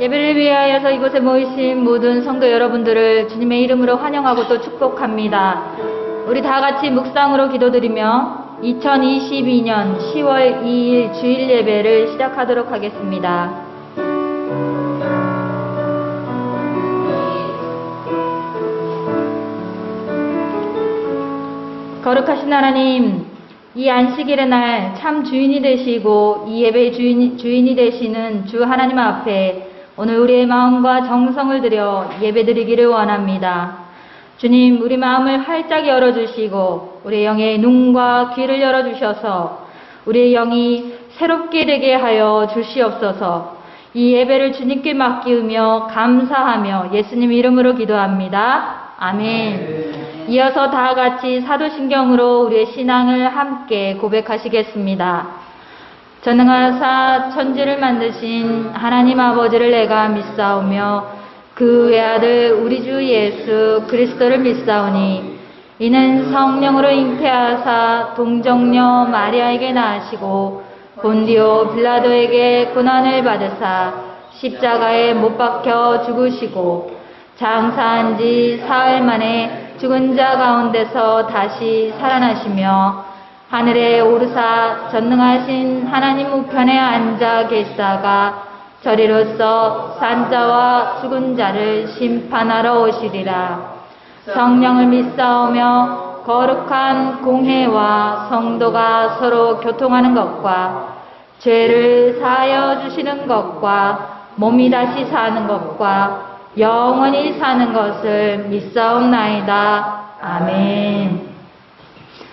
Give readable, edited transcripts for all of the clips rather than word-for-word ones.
예배를 위하여서 이곳에 모이신 모든 성도 여러분들을 주님의 이름으로 환영하고 또 축복합니다. 우리 다 같이 묵상으로 기도드리며 2022년 10월 2일 주일 예배를 시작하도록 하겠습니다. 거룩하신 하나님, 이 안식일의 날 참 주인이 되시고 이 예배의 주인이 되시는 주 하나님 앞에 오늘 우리의 마음과 정성을 들여 예배드리기를 원합니다. 주님, 우리 마음을 활짝 열어주시고 우리의 영의 눈과 귀를 열어주셔서 우리의 영이 새롭게 되게 하여 주시옵소서. 이 예배를 주님께 맡기며 감사하며 예수님 이름으로 기도합니다. 아멘. 이어서 다 같이 사도신경으로 우리의 신앙을 함께 고백하시겠습니다. 전능하사 천지를 만드신 하나님 아버지를 내가 믿사오며 그 외아들 우리 주 예수 그리스도를 믿사오니 이는 성령으로 잉태하사 동정녀 마리아에게 낳으시고 본디오 빌라도에게 고난을 받으사 십자가에 못 박혀 죽으시고 장사한 지 사흘 만에 죽은 자 가운데서 다시 살아나시며 하늘에 오르사 전능하신 하나님 우편에 앉아 계시다가 저리로서 산자와 죽은 자를 심판하러 오시리라. 성령을 믿사오며 거룩한 공회와 성도가 서로 교통하는 것과 죄를 사하여 주시는 것과 몸이 다시 사는 것과 영원히 사는 것을 믿사옵나이다. 아멘.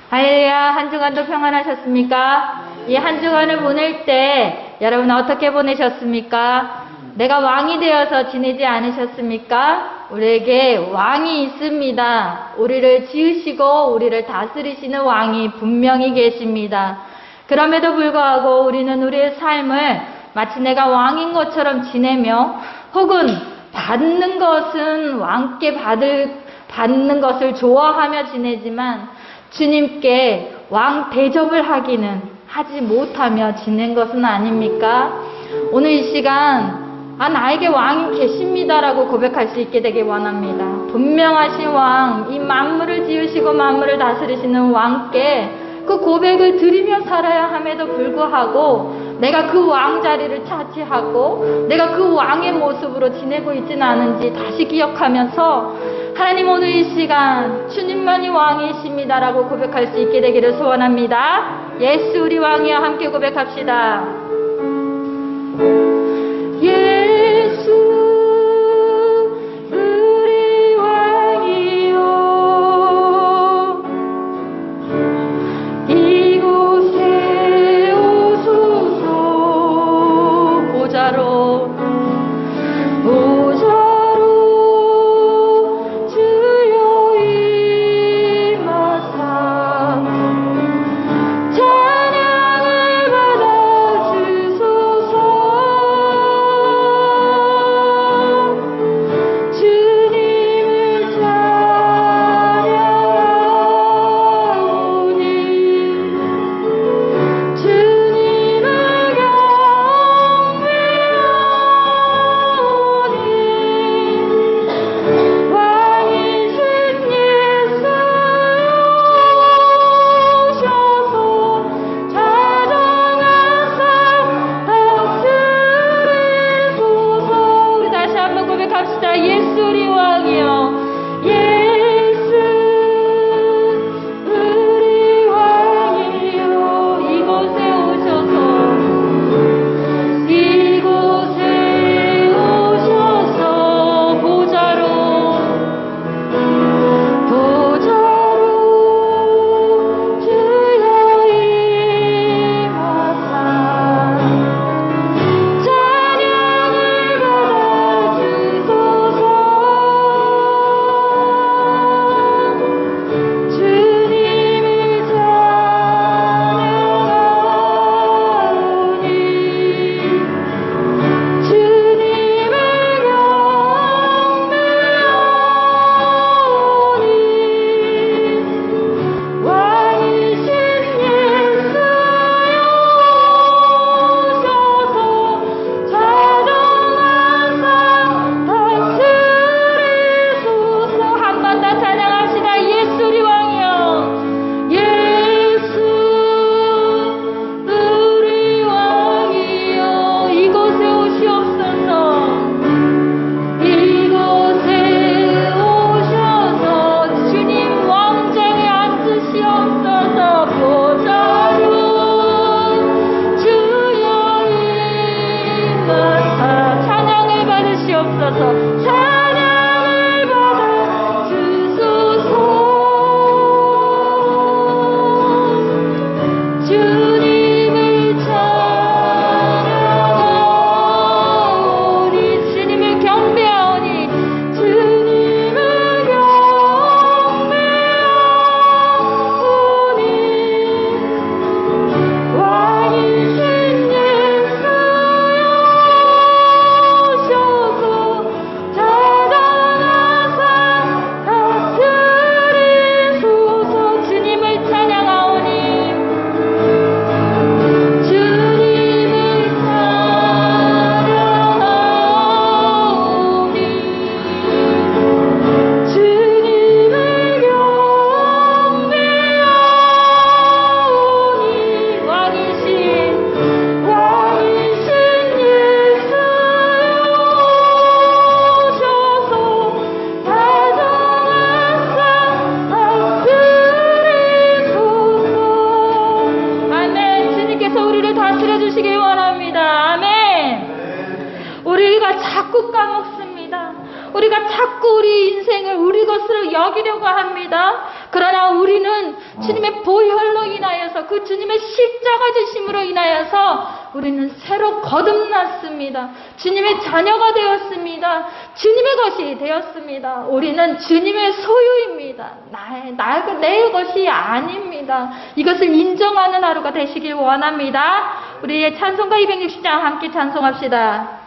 할렐루야. 한 주간도 평안하셨습니까? 이 한 주간을 보낼 때 여러분 어떻게 보내셨습니까? 내가 왕이 되어서 지내지 않으셨습니까? 우리에게 왕이 있습니다. 우리를 지으시고 우리를 다스리시는 왕이 분명히 계십니다. 그럼에도 불구하고 우리는 우리의 삶을 마치 내가 왕인 것처럼 지내며 혹은 받는 것은 왕께 받는 것을 좋아하며 지내지만 주님께 왕 대접을 하지 못하며 지낸 것은 아닙니까? 오늘 이 시간 나에게 왕이 계십니다라고 고백할 수 있게 되길 원합니다. 분명하신 왕, 이 만물을 지으시고 만물을 다스리시는 왕께 그 고백을 드리며 살아야 함에도 불구하고 내가 그 왕 자리를 차지하고 내가 그 왕의 모습으로 지내고 있지는 않은지 다시 기억하면서 하나님, 오늘 이 시간 주님만이 왕이십니다라고 고백할 수 있게 되기를 소원합니다. 예수 우리 왕이여 함께 고백합시다. 예수 우리 왕이여 이곳에 오소서. 보좌로 주여 임하사 찬양을 받아주 여기려고 합니다. 그러나 우리는 주님의 보혈로 인하여서 그 주님의 십자가 지심으로 인하여서 우리는 새로 거듭났습니다. 주님의 자녀가 되었습니다. 주님의 것이 되었습니다. 우리는 주님의 소유입니다. 내 것이 아닙니다. 이것을 인정하는 하루가 되시길 원합니다. 우리의 찬송가 260장 함께 찬송합시다.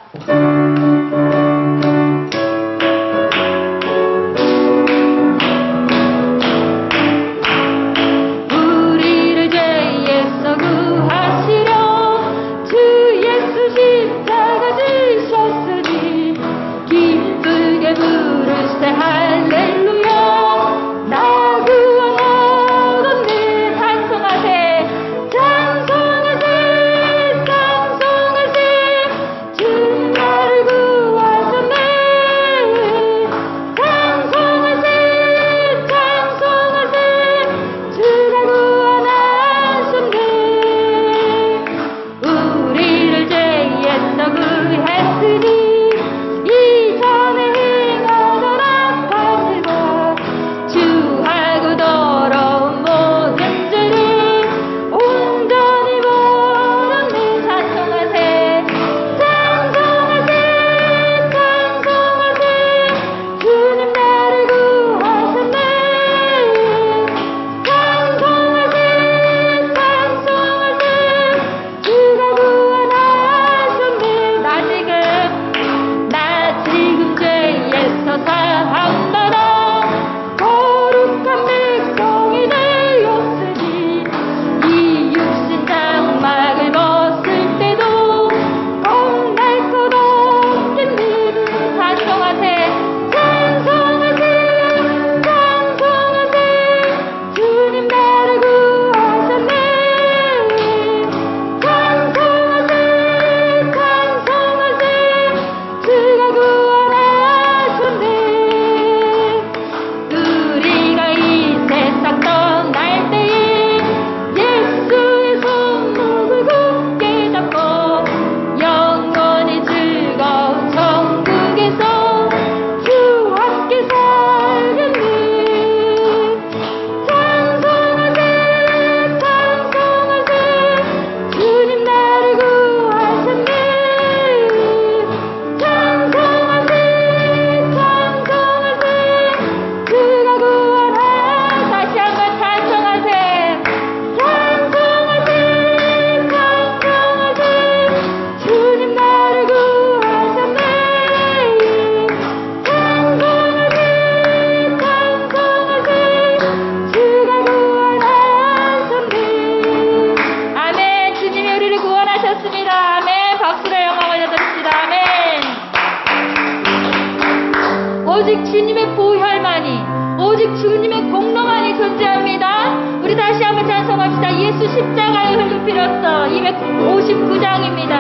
오직 주님의 보혈만이, 오직 주님의 공로만이 존재합니다. 우리 다시 한번 찬송합시다. 예수 십자가의 흘린 피로써 259장입니다.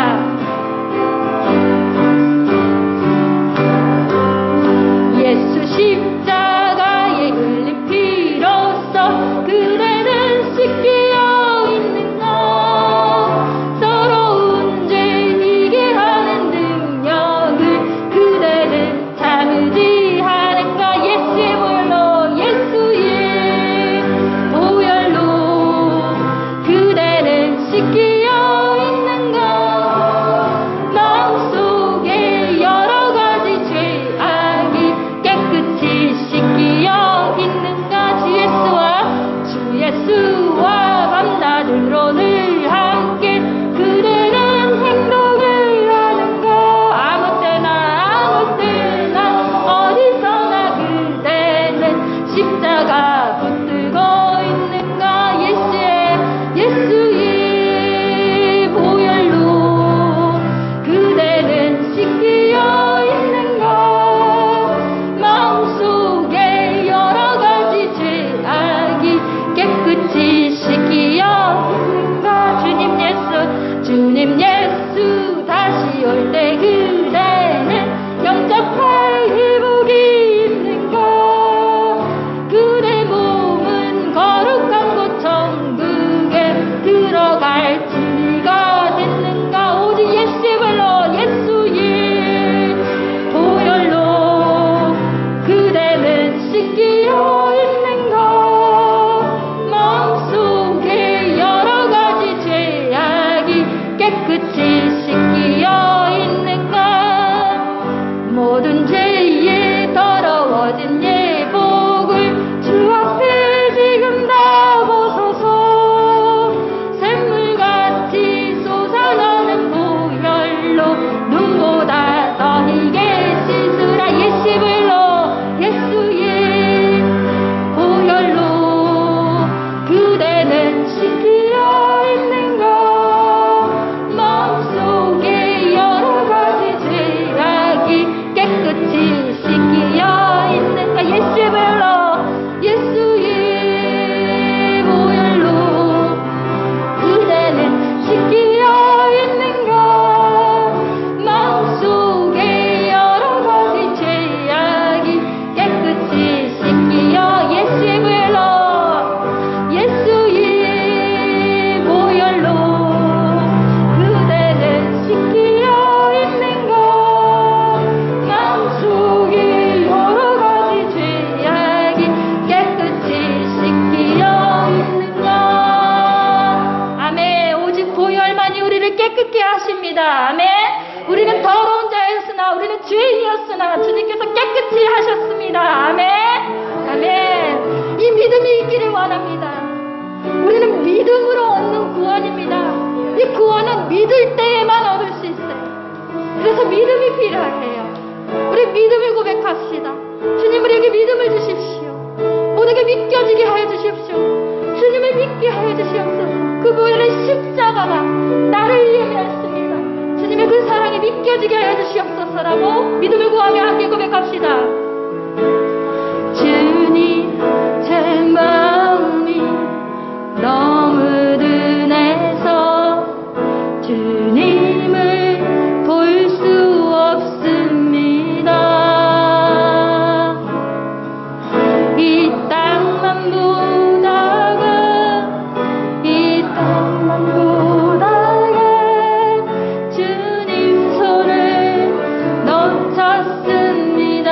예수 십자가의 흘린 피로써 그대는 씻기어 있는 것, 서러운 죄 이게 하는 능력을 그대는 참으지 하는가. 예수의 보혈로, 예수의 보혈로 그대는 씻기어 있는 것, 마음속에 여러 가지 죄악이 깨끗이 끼어 있는가? 마음속에 여러 가지 죄악이 깨끗이 씻기어 있는가? 모든 죄에 더러워진 예복을 주 앞에 지금 다 벗어서 샘물같이 솟아나는 보혈로 눈보다 너희게 씻으라. 예시불로 예수의 보혈로 그대는 씻기어 있는가? 마음속에 여러 가지 죄악이 깨끗이 씻기어 있는가? 예수불로 예수의 보혈로 그대는 씻기어 있는가? 마음속에 여러 가지 죄악이 깨끗이 씻기어 예수불로 예수의 보혈로 그대는 씻기어 있는가? 마음속에 여러 가지 죄악이 깨끗이 씻기어 있는가? 아멘. 오직 보혈만이 우리를 깨끗게 하십니다. 아멘. 우리는 더러운 자였으나 우리는 죄인이었으나 주님께서 깨끗이 하셨습니다. 아멘. 아멘. 이 믿음이 있기를 원합니다. 우리는 믿음으로 얻는 구원입니다. 이 구원은 믿을 때에만 얻을 수 있어요. 그래서 믿음이 필요해요. 우리 믿음을 고백합시다. 주님 우리에게 믿음을 주십시오. 모두에게 믿겨지게 하여 주십시오. 주님을 믿게 하여 주시옵소서. 그 보혈의 십자가가 나를 위함이었습니다. 주님의 그 사랑이 믿겨지게 하여 주시옵소서라고 믿음을 구하며 함께 고백합시다. 주님 제 마음이 너무 든해서 주님을 볼 수 없습니다. 이 땅만 보다가 주님 손을 놓쳤습니다.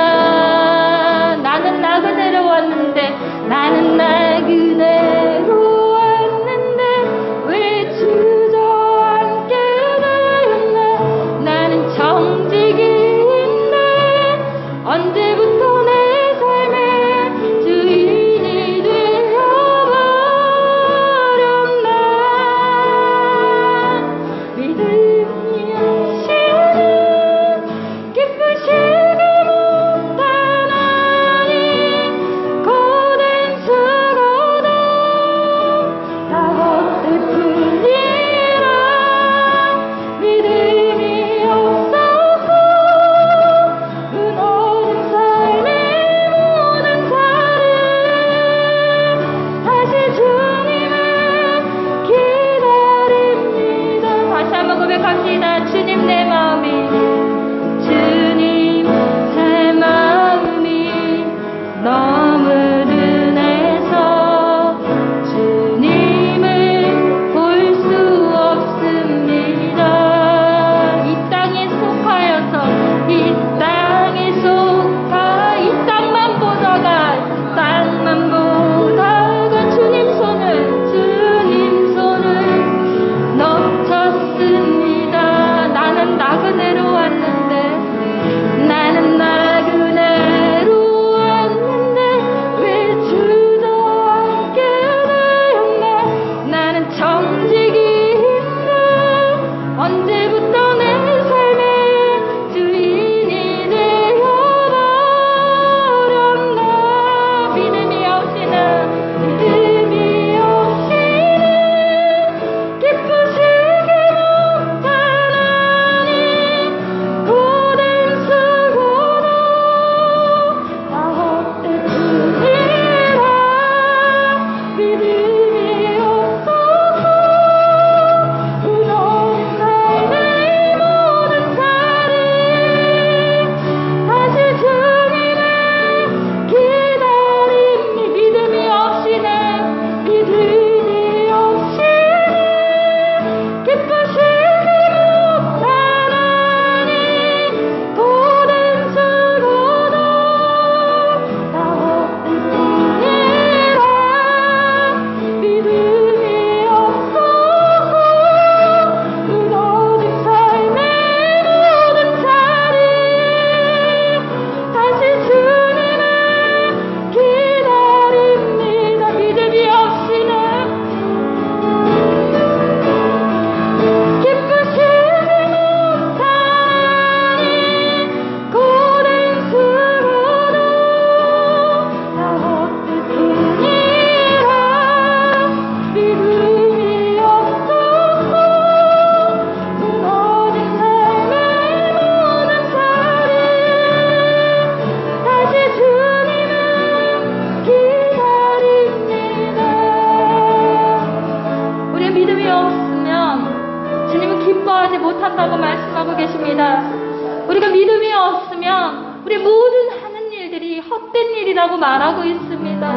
우리 모든 하는 일들이 헛된 일이라고 말하고 있습니다.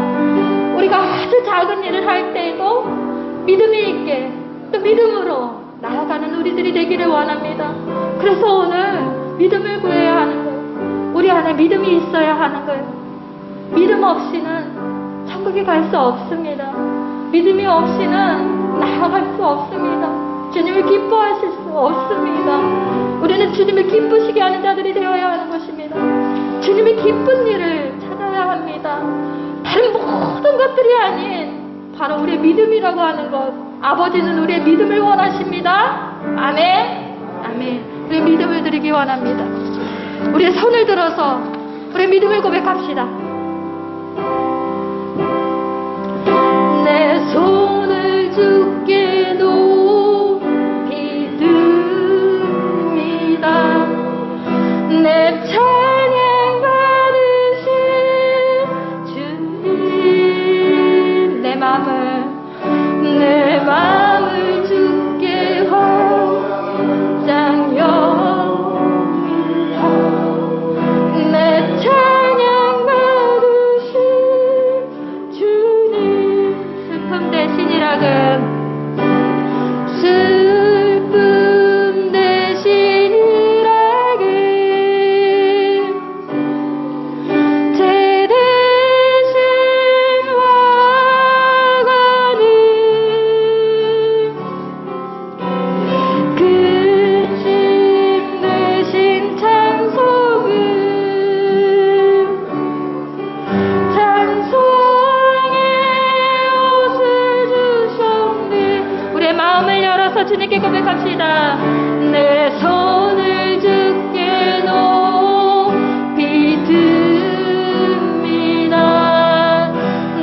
우리가 아주 작은 일을 할 때에도 믿음이 있게 또 믿음으로 나아가는 우리들이 되기를 원합니다. 그래서 오늘 믿음을 구해야 하는 거예요. 우리 안에 믿음이 있어야 하는 거예요. 믿음 없이는 천국에 갈 수 없습니다. 믿음이 없이는 나아갈 수 없습니다. 주님을 기뻐하실 수 없습니다. 우리는 주님을 기쁘시게 하는 자들이 되어야 하는 것입니다. 주님이 기쁜 일을 찾아야 합니다. 다른 모든 것들이 아닌 바로 우리의 믿음이라고 하는 것. 아버지는 우리의 믿음을 원하십니다. 아멘. 아멘. 우리의 믿음을 드리기 원합니다. 우리의 손을 들어서 우리의 믿음을 고백합시다. 내 손을 주께 높이 듭니다. 내 찬양 받으신 주님, 내 마음을 주께 활짝 엽니다. 내 찬양 받으신 주님, 슬픔 대신이라금 슬픔 대신이라금 제 대신 와가는 근심 대신 찬송을 찬송의 옷을 주셨네. 우리의 마음을 열어서 주님께 고백합시다. 내 손을 주께 높이 듭니다.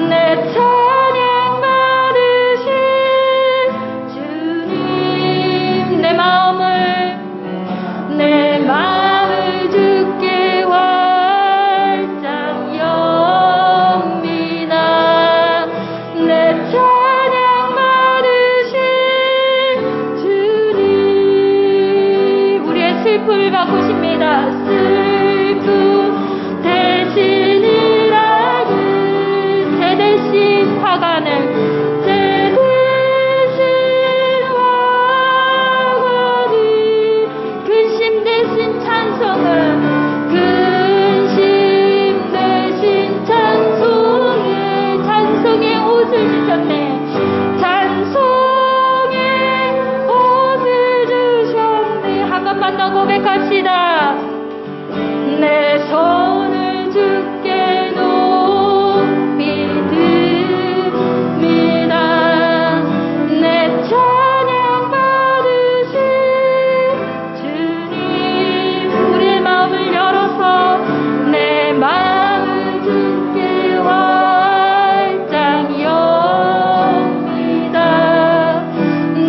내 찬양 받으신 주님, 내 마음을 주께 활짝 엽니다. 내 찬양 받으신 주님, 우리의 슬픔을 바꾸십니다. 슬픔 대신이라는 제 대신 화가는 제 대신 화가는 근심 대신 찬송은 근심 대신 찬송의 옷을 주셨네. 찬송의 옷을 주셨네. 한 번만 더 고백합시다. 내 손을 주께 높이 듭니다. 내 찬양 받으신 주님, 우리의 마음을 열어서 내 마음을 주께 활짝 엽니다.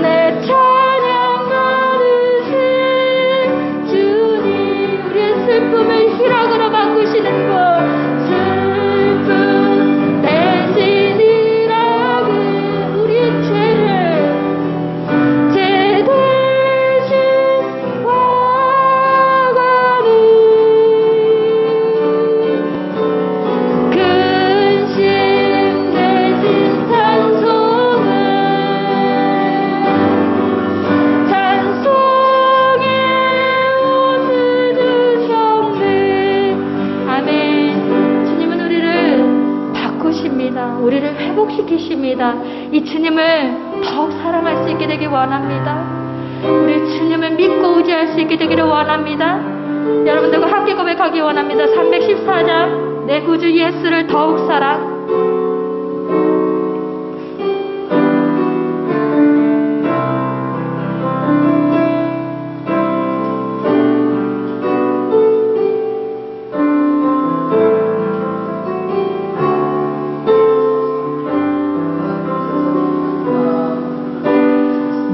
내 찬양 받으신 주님, 우리의 슬픔을 희락으로 바꾸시는 것. 슬픔 대신이라고 우리의 죄를 제 대신 화가는 근심 대신 찬송은 찬송의 옷을 주셨네. 아멘. 주님은 우리를 바꾸십니다. 우리를 회복시키십니다. 이 주님을 더욱 사랑할 수 있게 되길 원합니다. 우리 주님을 믿고 의지할 수 있게 되기를 원합니다. 여러분들과 함께 고백하기 원합니다. 314장 내 구주 예수를 더욱 사랑.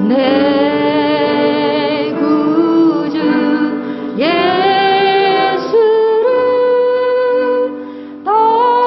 내 구주 예수를 더욱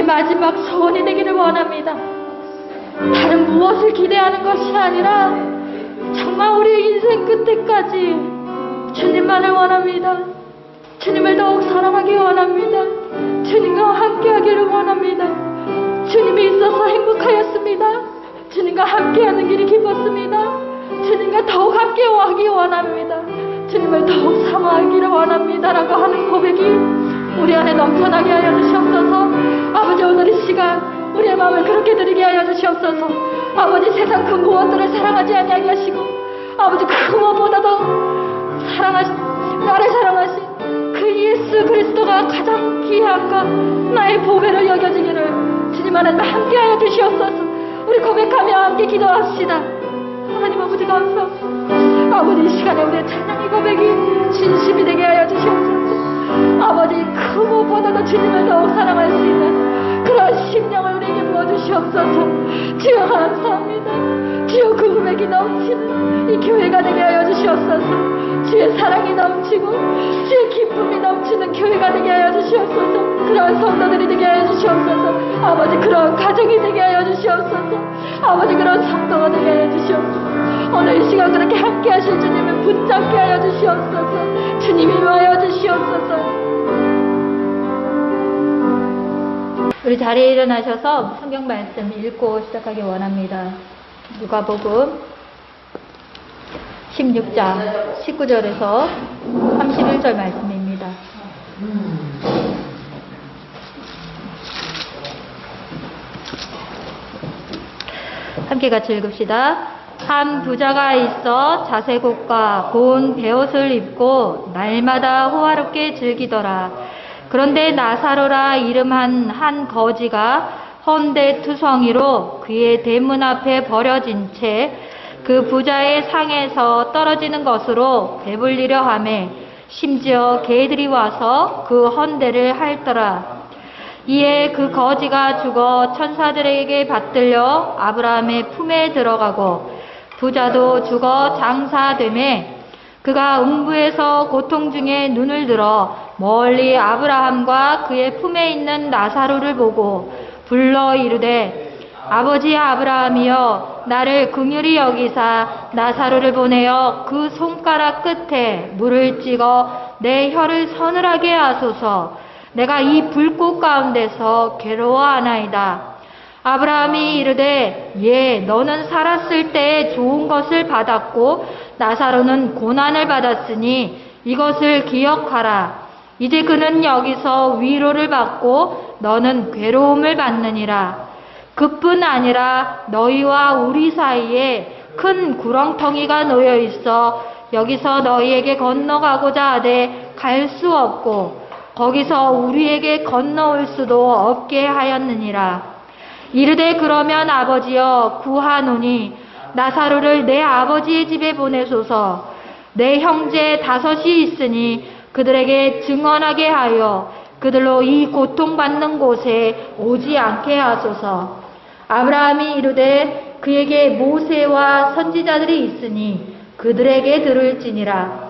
마지막 소원이 되기를 원합니다. 다른 무엇을 기대하는 것이 아니라 정말 우리의 인생 끝에까지 주님만을 원합니다. 주님을 더욱 사랑하기 원합니다. 주님과 함께하기를 원합니다. 주님이 있어서 행복하였습니다. 주님과 함께하는 길이 기뻤습니다. 주님과 더욱 함께하기 원합니다. 주님을 더욱 사모하기를 원합니다 라고 하는 고백이 우리 안에 넘쳐나게 하여 주시옵소서. 아버지, 오늘 이 시간 우리의 마음을 그렇게 드리게 하여 주시옵소서. 아버지, 세상 그 무엇들을 사랑하지 아니하게 하시고 아버지, 그 무엇보다도 나를 사랑하신 그 예수 그리스도가 가장 귀한가 나의 보배를 여겨지기를 주님 안에 함께하여 주시옵소서. 우리 고백하며 함께 기도합시다. 하나님 아버지, 감사합니다. 아버지, 이 시간에 우리의 찬양의 고백이 진심이 되게 하여 주시옵소서. 아버지, 그 무엇보다도 주님을 더욱 사랑할 수 있는 그런 심령을 우리에게 부어주시옵소서. 주여 감사합니다. 주여 그 고백이 넘치는 이 교회가 되게 하여 주시옵소서. 주의 사랑이 넘치고 주의 기쁨이 넘치는 교회가 되게 하여 주시옵소서. 그런 성도들이 되게 하여 주시옵소서. 아버지, 그런 가정이 되게 하여 주시옵소서. 아버지, 그런 성도가 되게 하여 주시옵소서. 오늘 이 시간 그렇게 함께 하실 주님을 붙잡게 하여 주시옵소서. 주님이 임하여 주시옵소서. 우리 자리에 일어나셔서 성경 말씀 읽고 시작하기 원합니다. 누가복음 16장 19절에서 31절 말씀입니다. 함께 같이 읽읍시다. 한 부자가 있어 자색옷과 고운 베옷을 입고 날마다 호화롭게 즐기더라. 그런데 나사로라 이름한 한 거지가 헌데투성이로 그의 대문 앞에 버려진 채 그 부자의 상에서 떨어지는 것으로 배불리려 하매 심지어 개들이 와서 그 헌데를 핥더라. 이에 그 거지가 죽어 천사들에게 받들려 아브라함의 품에 들어가고 부자도 죽어 장사되매 그가 음부에서 고통 중에 눈을 들어 멀리 아브라함과 그의 품에 있는 나사로를 보고 불러 이르되 아버지 아브라함이여 나를 긍휼히 여기사 나사로를 보내어 그 손가락 끝에 물을 찍어 내 혀를 서늘하게 하소서. 내가 이 불꽃 가운데서 괴로워하나이다. 아브라함이 이르되 예, 너는 살았을 때 좋은 것을 받았고 나사로는 고난을 받았으니 이것을 기억하라. 이제 그는 여기서 위로를 받고 너는 괴로움을 받느니라. 그뿐 아니라 너희와 우리 사이에 큰 구렁텅이가 놓여 있어 여기서 너희에게 건너가고자 하되 갈 수 없고 거기서 우리에게 건너올 수도 없게 하였느니라. 이르되 그러면 아버지여 구하노니 나사로를 내 아버지의 집에 보내소서. 내 형제 5이 있으니 그들에게 증언하게 하여 그들로 이 고통받는 곳에 오지 않게 하소서. 아브라함이 이르되 그에게 모세와 선지자들이 있으니 그들에게 들을지니라.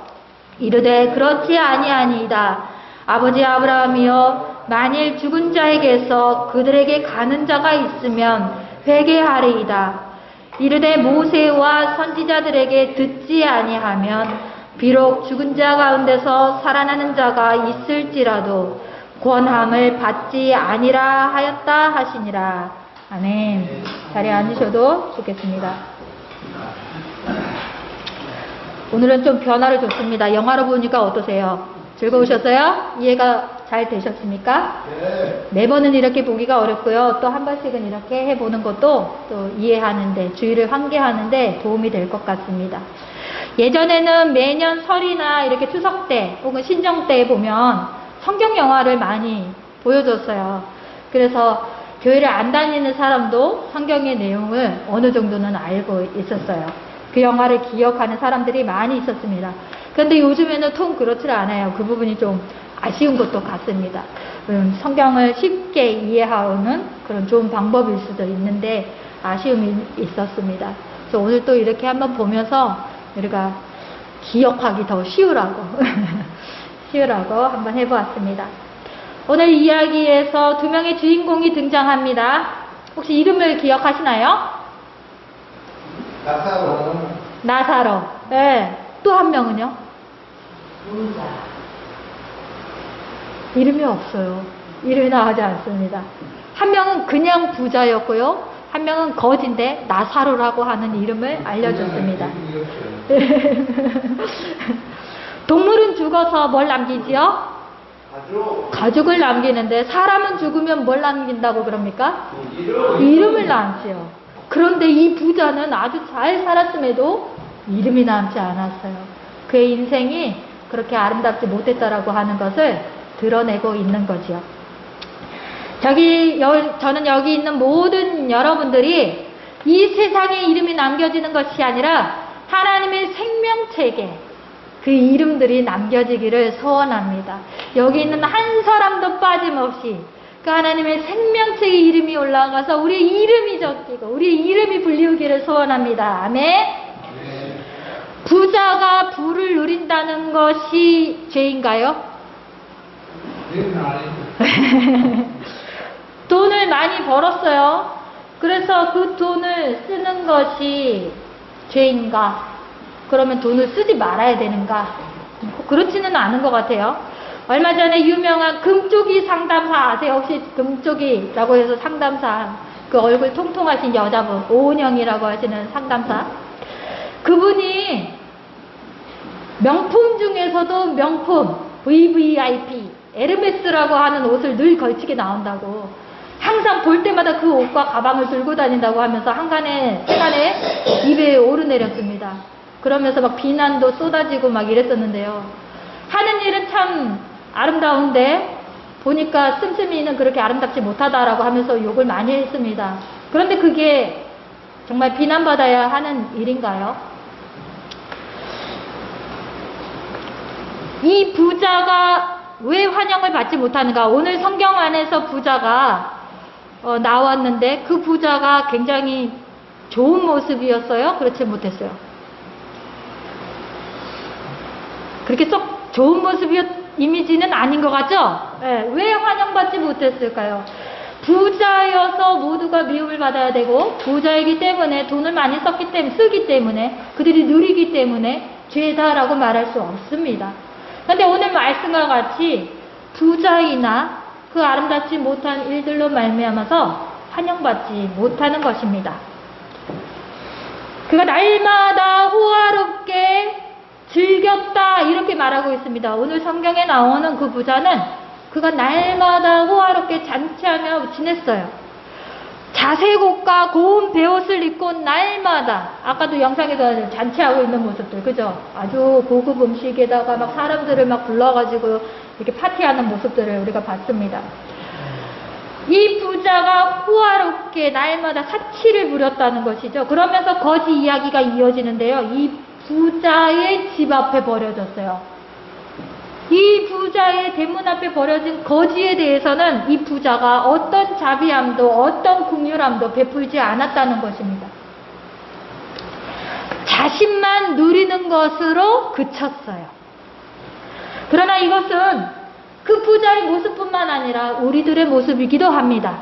이르되 그렇지 아니하니이다. 아버지 아브라함이여 만일 죽은 자에게서 그들에게 가는 자가 있으면 회개하리이다. 이르되 모세와 선지자들에게 듣지 아니하면 비록 죽은 자 가운데서 살아나는 자가 있을지라도 권함을 받지 아니라 하였다 하시니라. 아멘. 자리에 앉으셔도 좋겠습니다. 오늘은 좀 변화를 줬습니다. 영화로 보니까 어떠세요? 즐거우셨어요? 이해가 잘 되셨습니까? 네. 매번은 이렇게 보기가 어렵고요. 또 한 번씩은 이렇게 해보는 것도 또 이해하는데, 주의를 환기하는데 도움이 될 것 같습니다. 예전에는 매년 설이나 이렇게 추석 때 혹은 신정 때 보면 성경 영화를 많이 보여줬어요. 그래서 교회를 안 다니는 사람도 성경의 내용을 어느 정도는 알고 있었어요. 그 영화를 기억하는 사람들이 많이 있었습니다. 그런데 요즘에는 통 그렇지 않아요. 그 부분이 좀 아쉬운 것도 같습니다. 성경을 쉽게 이해하는 그런 좋은 방법일 수도 있는데 아쉬움이 있었습니다. 그래서 오늘 또 이렇게 한번 보면서 우리가 기억하기 더 쉬우라고 한번 해보았습니다. 오늘 이야기에서 두 명의 주인공이 등장합니다. 혹시 이름을 기억하시나요? 나사로. 네. 또 한 명은요? 부자. 이름이 없어요. 이름이 나오지 않습니다. 한 명은 그냥 부자였고요. 한 명은 거지인데 나사로라고 하는 이름을 알려줬습니다. 동물은 죽어서 뭘 남기지요? 가죽을 남기는데 사람은 죽으면 뭘 남긴다고 그럽니까? 이름을 남지요. 그런데 이 부자는 아주 잘 살았음에도 이름이 남지 않았어요. 그의 인생이 그렇게 아름답지 못했다라고 하는 것을 드러내고 있는 거지요. 저는 여기 있는 모든 여러분들이 이 세상에 이름이 남겨지는 것이 아니라 하나님의 생명책에 그 이름들이 남겨지기를 소원합니다. 여기 있는 한 사람도 빠짐없이 그 하나님의 생명책에 이름이 올라가서 우리의 이름이 적히고 우리의 이름이 불리우기를 소원합니다. 아멘. 부자가 부를 누린다는 것이 죄인가요? 돈을 많이 벌었어요. 그래서 그 돈을 쓰는 것이 죄인가? 그러면 돈을 쓰지 말아야 되는가? 그렇지는 않은 것 같아요. 얼마 전에 유명한 금쪽이 상담사 아세요? 혹시 금쪽이라고 해서 상담사, 그 얼굴 통통하신 여자분, 오은영이라고 하시는 상담사. 그분이 명품 중에서도 명품, VVIP, 에르메스라고 하는 옷을 늘 걸치게 나온다고. 항상 볼 때마다 그 옷과 가방을 들고 다닌다고 하면서 세간에 입에 오르내렸습니다. 그러면서 막 비난도 쏟아지고 막 이랬었는데요. 하는 일은 참 아름다운데 보니까 씀씀이는 그렇게 아름답지 못하다라고 하면서 욕을 많이 했습니다. 그런데 그게 정말 비난받아야 하는 일인가요? 이 부자가 왜 환영을 받지 못하는가? 오늘 성경 안에서 부자가 나왔는데 그 부자가 굉장히 좋은 모습이었어요? 그렇지 못했어요? 그렇게 썩 좋은 이미지는 아닌 것 같죠? 네, 왜 환영받지 못했을까요? 부자여서 모두가 미움을 받아야 되고 부자이기 때문에 돈을 많이 쓰기 때문에 그들이 누리기 때문에 죄다라고 말할 수 없습니다. 그런데 오늘 말씀과 같이 부자이나 그 아름답지 못한 일들로 말미암아서 환영받지 못하는 것입니다. 그가 날마다 호화롭게 즐겼다 이렇게 말하고 있습니다. 오늘 성경에 나오는 그 부자는 그가 날마다 호화롭게 잔치하며 지냈어요. 자색옷과 고운 베옷을 입고 날마다, 아까도 영상에서 잔치하고 있는 모습들, 그죠? 아주 고급 음식에다가 막 사람들을 막 불러가지고 이렇게 파티하는 모습들을 우리가 봤습니다. 이 부자가 호화롭게 날마다 사치를 부렸다는 것이죠. 그러면서 거지 이야기가 이어지는데요. 이 부자의 집 앞에 버려졌어요. 이 부자의 대문 앞에 버려진 거지에 대해서는 이 부자가 어떤 자비함도 어떤 긍휼함도 베풀지 않았다는 것입니다. 자신만 누리는 것으로 그쳤어요. 그러나 이것은 그 부자의 모습뿐만 아니라 우리들의 모습이기도 합니다.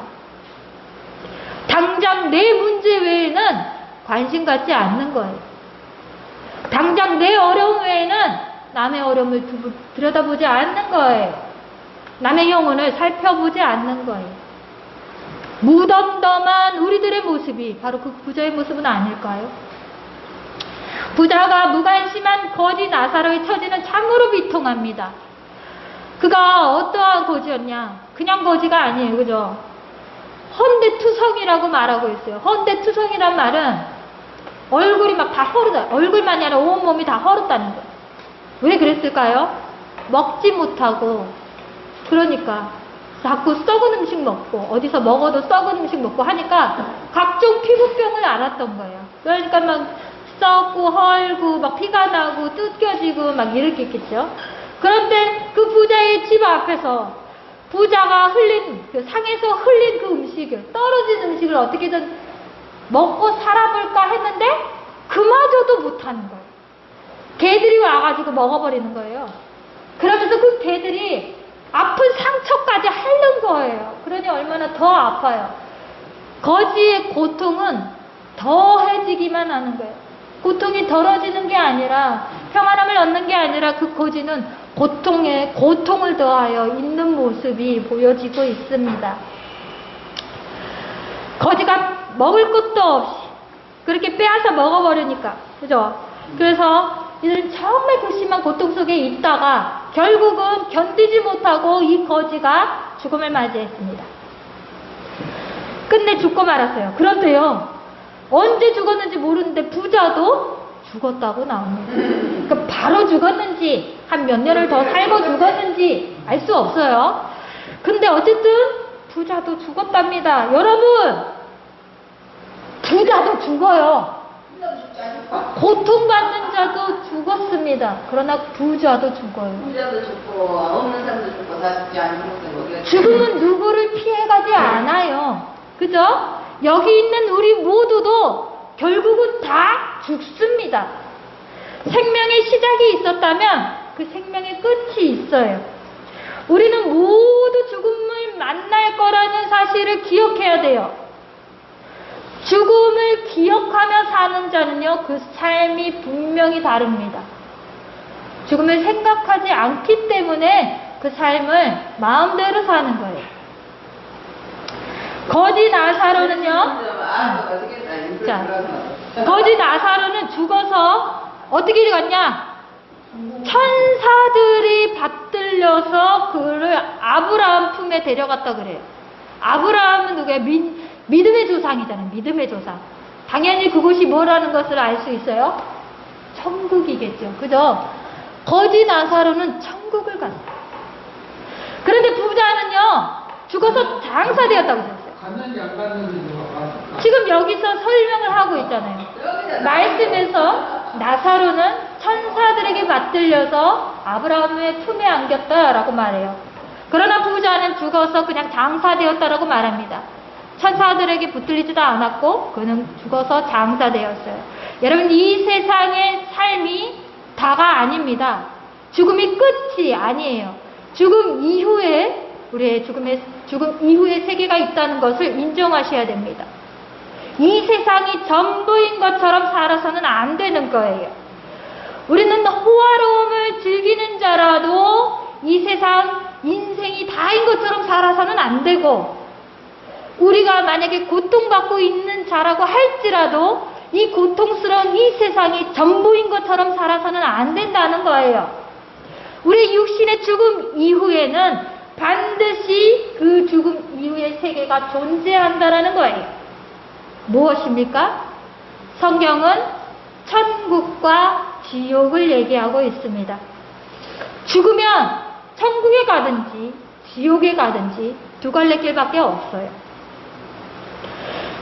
당장 내 문제 외에는 관심 갖지 않는 거예요. 당장 내 어려움 외에는 남의 어려움을 들여다보지 않는 거예요. 남의 영혼을 살펴보지 않는 거예요. 무덤덤한 우리들의 모습이 바로 그 부자의 모습은 아닐까요? 부자가 무관심한 거지 나사로의 처지는 참으로 비통합니다. 그가 어떠한 거지였냐? 그냥 거지가 아니에요. 그죠? 헌데투성이라고 말하고 있어요. 헌데투성이란 말은 얼굴이 막 다 헐었다. 얼굴만이 아니라 온몸이 다 헐었다는 거예요. 왜 그랬을까요? 먹지 못하고, 그러니까 자꾸 썩은 음식 먹고 어디서 먹어도 썩은 음식 먹고 하니까 각종 피부병을 앓았던 거예요. 그러니까 막 썩고 헐고 막 피가 나고 뜯겨지고 막 이렇게 있겠죠. 그런데 그 부자의 집 앞에서 부자가 상에서 흘린 그 음식을, 떨어진 음식을 어떻게든 먹고 살아볼까 했는데 그마저도 못하는 거예요. 개들이 와가지고 먹어버리는 거예요. 그러면서 그 개들이 아픈 상처까지 거예요. 그러니 얼마나 더 아파요. 거지의 고통은 더해지기만 하는 거예요. 고통이 덜어지는 게 아니라, 평안함을 얻는 게 아니라 그 거지는 고통에 고통을 더하여 있는 모습이 보여지고 있습니다. 거지가 먹을 것도 없이 그렇게 빼앗아 먹어버리니까, 그죠? 그래서 이들은 정말 극심한 고통 속에 있다가 결국은 견디지 못하고 이 거지가 죽음을 맞이했습니다. 끝내 죽고 말았어요. 그런데요, 언제 죽었는지 모르는데 부자도 죽었다고 나옵니다. 그러니까 바로 죽었는지 한 몇 년을 더 살고 죽었는지 알 수 없어요. 근데 어쨌든 부자도 죽었답니다. 여러분, 부자도 죽어요. 고통받는 자도 죽었습니다. 그러나 부자도 죽어요. 부자도 죽고 없는 사람도 죽고 다 죽지 않는 죽음은 누구를 피해가지 않아요. 그죠? 여기 있는 우리 모두도 결국은 다 죽습니다. 생명의 시작이 있었다면 그 생명의 끝이 있어요. 우리는 모두 죽음을 만날 거라는 사실을 기억해야 돼요. 죽음을 기억하며 사는 자는요, 그 삶이 분명히 다릅니다. 죽음을 생각하지 않기 때문에 그 삶을 마음대로 사는 거예요. 거지 나사로는요, 자, 거지 나사로는 죽어서 어떻게 갔냐? 천사들이 받들려서 그를 아브라함 품에 데려갔다 그래요. 아브라함은 누구야? 믿음의 조상이잖아요. 믿음의 조상. 당연히 그곳이 뭐라는 것을 알 수 있어요? 천국이겠죠. 그죠? 거지 나사로는 천국을 갔어요. 그런데 부자는요, 죽어서 장사되었다고 그랬어요. 갔는지 안 갔는지 지금 여기서 설명을 하고 있잖아요. 말씀에서 나사로는 천사들에게 받들려서 아브라함의 품에 안겼다라고 말해요. 그러나 부자는 죽어서 그냥 장사되었다라고 말합니다. 천사들에게 붙들리지도 않았고 그는 죽어서 장사되었어요. 여러분, 이 세상의 삶이 다가 아닙니다. 죽음이 끝이 아니에요. 죽음 이후에 우리의 죽음 이후의 세계가 있다는 것을 인정하셔야 됩니다. 이 세상이 전부인 것처럼 살아서는 안 되는 거예요. 우리는 호화로움을 즐기는 자라도 이 세상 인생이 다인 것처럼 살아서는 안 되고, 우리가 만약에 고통받고 있는 자라고 할지라도 이 고통스러운 이 세상이 전부인 것처럼 살아서는 안 된다는 거예요. 우리 육신의 죽음 이후에는 반드시 그 죽음 이후의 세계가 존재한다라는 거예요. 무엇입니까? 성경은 천국과 지옥을 얘기하고 있습니다. 죽으면 천국에 가든지 지옥에 가든지 두 갈래 길밖에 없어요.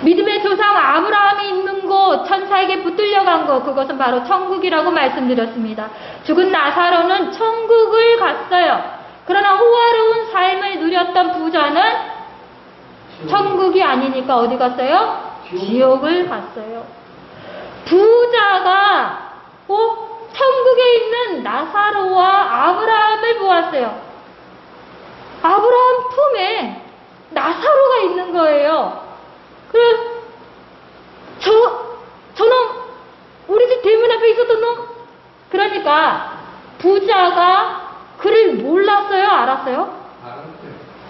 믿음의 조상 아브라함이 있는 곳, 천사에게 붙들려간 곳, 그것은 바로 천국이라고 말씀드렸습니다. 죽은 나사로는 천국을 갔어요. 그러나 호화로운 삶을 누렸던 부자는 천국이 아니니까 어디 갔어요? 지옥을 갔어요. 부자가 천국에 있는 나사로와 아브라함을 보았어요. 아브라함 품에 나사로가 있는 거예요. 그래, 저놈, 우리 집 대문 앞에 있었던 놈? 그러니까 부자가 그를 몰랐어요? 알았어요? 알았어요.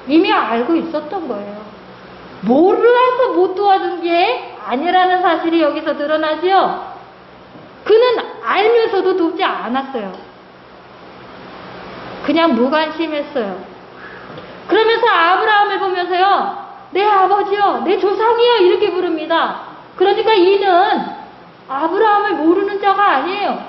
이미 알고 있었던 거예요. 몰라서 못 도와준 게 아니라는 사실이 여기서 드러나죠? 그는 알면서도 돕지 않았어요. 그냥 무관심했어요. 그러면서 아브라함을 보면서요, 내 아버지요, 내 조상이요, 이렇게 부릅니다. 그러니까 이는 아브라함을 모르는 자가 아니에요.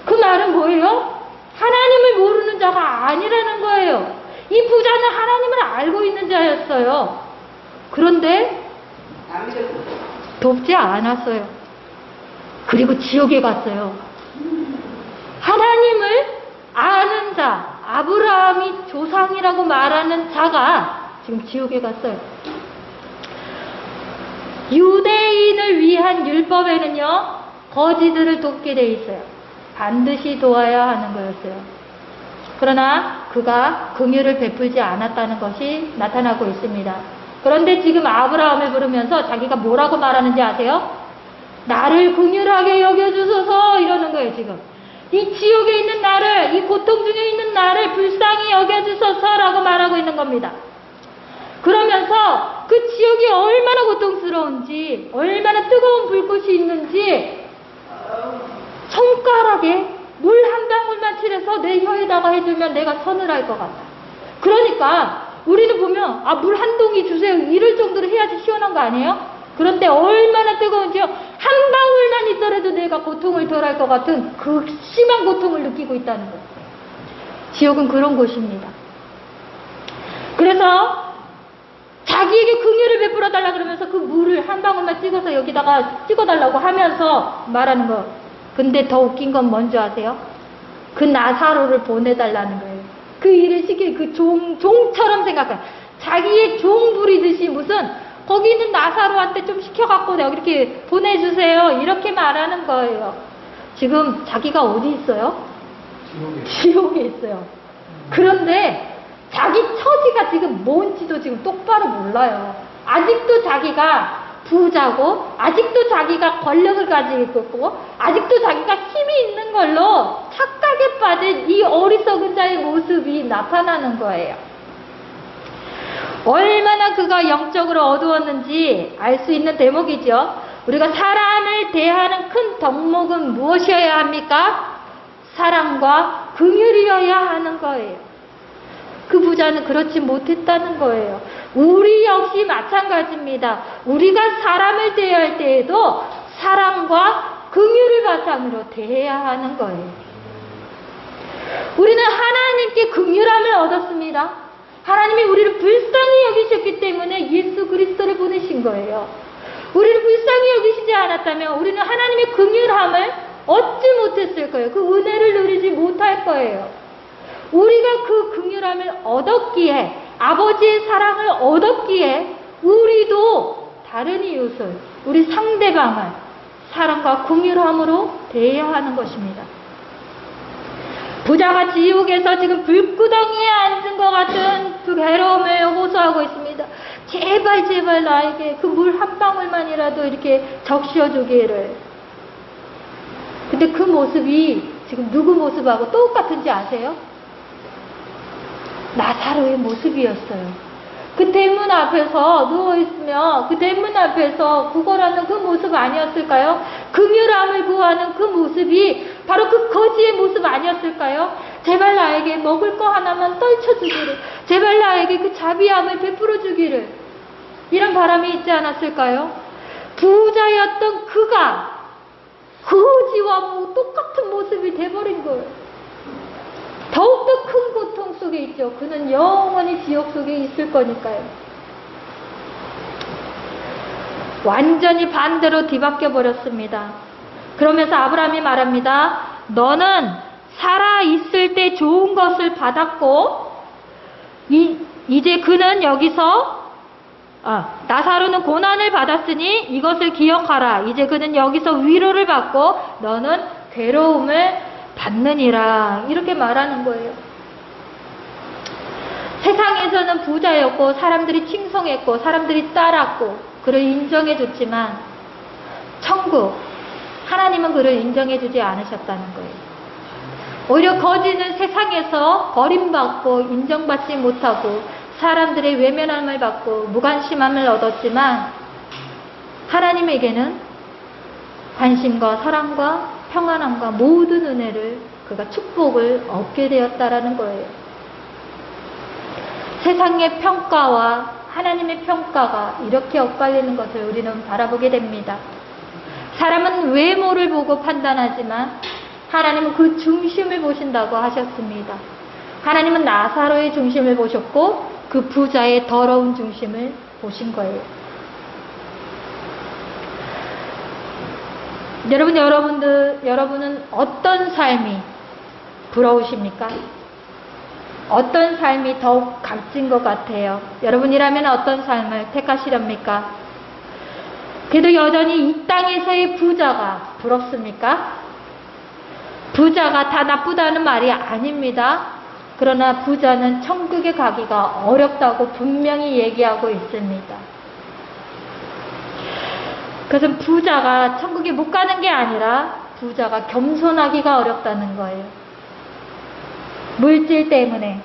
그 말은 뭐예요? 하나님을 모르는 자가 아니라는 거예요. 이 부자는 하나님을 알고 있는 자였어요. 그런데 돕지 않았어요. 그리고 지옥에 갔어요. 하나님을 아는 자, 아브라함이 조상이라고 말하는 자가 지금 지옥에 갔어요. 유대인을 위한 율법에는요, 거지들을 돕게 돼 있어요. 반드시 도와야 하는 거였어요. 그러나 그가 긍휼을 베풀지 않았다는 것이 나타나고 있습니다. 그런데 지금 아브라함을 부르면서 자기가 뭐라고 말하는지 아세요? 나를 긍휼하게 여겨주소서 이러는 거예요. 지금 이 지옥에 있는 나를, 이 고통 중에 있는 나를 불쌍히 여겨주소서라고 말하고 있는 겁니다. 그러면서 그 지옥이 얼마나 고통스러운지, 얼마나 뜨거운 불꽃이 있는지 손가락에 물 한 방울만 칠해서 내 혀에다가 해주면 내가 서늘할 것 같다. 그러니까 우리는 보면 물 한 동이 주세요 이럴 정도로 해야지 시원한 거 아니에요? 그런데 얼마나 뜨거운지요. 한 방울만 있더라도 내가 고통을 덜할 것 같은 그 심한 고통을 느끼고 있다는 거예요. 지옥은 그런 곳입니다. 그래서 자기에게 긍휼을 베풀어 달라 그러면서 그 물을 한 방울만 찍어서 여기다가 찍어달라고 하면서 말하는 거. 근데 더 웃긴 건 뭔지 아세요? 그 나사로를 보내달라는 거예요. 그 일을 시킬 그 종처럼 생각해요. 자기의 종 부리듯이 무슨 거기 있는 나사로한테 좀 시켜갖고 내가 이렇게 보내주세요 이렇게 말하는 거예요. 지금 자기가 어디 있어요? 지옥에 있어요. 그런데 자기 처지가 지금 뭔지도 지금 똑바로 몰라요. 아직도 자기가 부자고, 아직도 자기가 권력을 가지고 있고, 아직도 자기가 힘이 있는 걸로 착각에 빠진 이 어리석은 자의 모습이 나타나는 거예요. 얼마나 그가 영적으로 어두웠는지 알 수 있는 대목이죠. 우리가 사람을 대하는 큰 덕목은 무엇이어야 합니까? 사랑과 긍휼이어야 하는 거예요. 그 부자는 그렇지 못했다는 거예요. 우리 역시 마찬가지입니다. 우리가 사람을 대할 때에도 사랑과 긍휼을 바탕으로 대해야 하는 거예요. 우리는 하나님께 긍휼함을 얻었습니다. 하나님이 우리를 불쌍히 여기셨기 때문에 예수 그리스도를 보내신 거예요. 우리를 불쌍히 여기시지 않았다면 우리는 하나님의 긍휼함을 얻지 못했을 거예요. 그 은혜를 누리지 못할 거예요. 우리가 그 긍휼함을 얻었기에, 아버지의 사랑을 얻었기에 우리도 다른 이웃을, 우리 상대방을 사랑과 긍휼함으로 대해야 하는 것입니다. 부자가 지옥에서 지금 불구덩이에 앉은 것 같은 그 괴로움을 호소하고 있습니다. 제발 제발 나에게 그 물 한 방울만이라도 이렇게 적셔주기를. 근데 그 모습이 지금 누구 모습하고 똑같은지 아세요? 나사로의 모습이었어요. 그 대문 앞에서 누워있으며 그 대문 앞에서 구걸하는 그 모습 아니었을까요? 긍휼함을 구하는 그 모습이 바로 그 거지의 모습 아니었을까요? 제발 나에게 먹을 거 하나만 떨쳐주기를, 제발 나에게 그 자비함을 베풀어 주기를, 이런 바람이 있지 않았을까요? 부자였던 그가 거지와 똑같은 모습이 돼버린 거예요. 더욱더 큰 고통 속에 있죠. 그는 영원히 지옥 속에 있을 거니까요. 완전히 반대로 뒤바뀌어 버렸습니다. 그러면서 아브라함이 말합니다. 너는 살아있을 때 좋은 것을 받았고, 이제 그는 여기서, 나사로는 고난을 받았으니 이것을 기억하라. 이제 그는 여기서 위로를 받고 너는 괴로움을 받느니라. 이렇게 말하는 거예요. 세상에서는 부자였고 사람들이 칭송했고 사람들이 따랐고 그를 인정해줬지만 천국, 하나님은 그를 인정해주지 않으셨다는 거예요. 오히려 거지는 세상에서 버림받고 인정받지 못하고 사람들의 외면함을 받고 무관심함을 얻었지만 하나님에게는 관심과 사랑과 평안함과 모든 은혜를, 그가 축복을 얻게 되었다라는 거예요. 세상의 평가와 하나님의 평가가 이렇게 엇갈리는 것을 우리는 바라보게 됩니다. 사람은 외모를 보고 판단하지만 하나님은 그 중심을 보신다고 하셨습니다. 하나님은 나사로의 중심을 보셨고 그 부자의 더러운 중심을 보신 거예요. 여러분은 어떤 삶이 부러우십니까? 어떤 삶이 더욱 값진 것 같아요? 여러분이라면 어떤 삶을 택하시렵니까? 그래도 여전히 이 땅에서의 부자가 부럽습니까? 부자가 다 나쁘다는 말이 아닙니다. 그러나 부자는 천국에 가기가 어렵다고 분명히 얘기하고 있습니다. 그것은 부자가 천국에 못 가는 게 아니라 부자가 겸손하기가 어렵다는 거예요. 물질 때문에